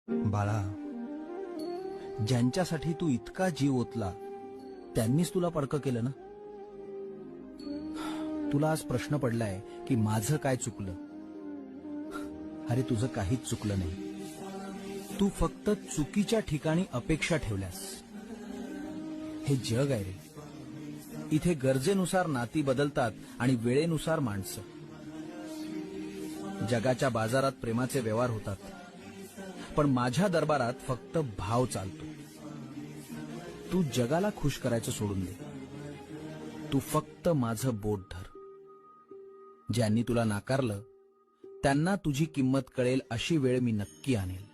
बाळा, ज्यांच्यासाठी तू इतका जीव ओतला त्यांनीच तुला परकं केलं ना. तुला आज प्रश्न पडलाय की माझं काय चुकलं. अरे तुझं काहीच चुकलं नाही. तू फक्त चुकीच्या ठिकाणी अपेक्षा ठेवल्यास. हे जग आहे रे. इथे गरजेनुसार नाती बदलतात आणि वेळेनुसार माणसं. जगाच्या बाजारात प्रेमाचे व्यवहार होतात, पण माझ्या दरबारात फक्त भाव चालतो. तू जगाला खुश करायचं सोडून दे. तू फक्त माझं बोट धर. ज्यांनी तुला नाकारलं त्यांना तुझी किंमत कळेल अशी वेळ मी नक्की आणेल.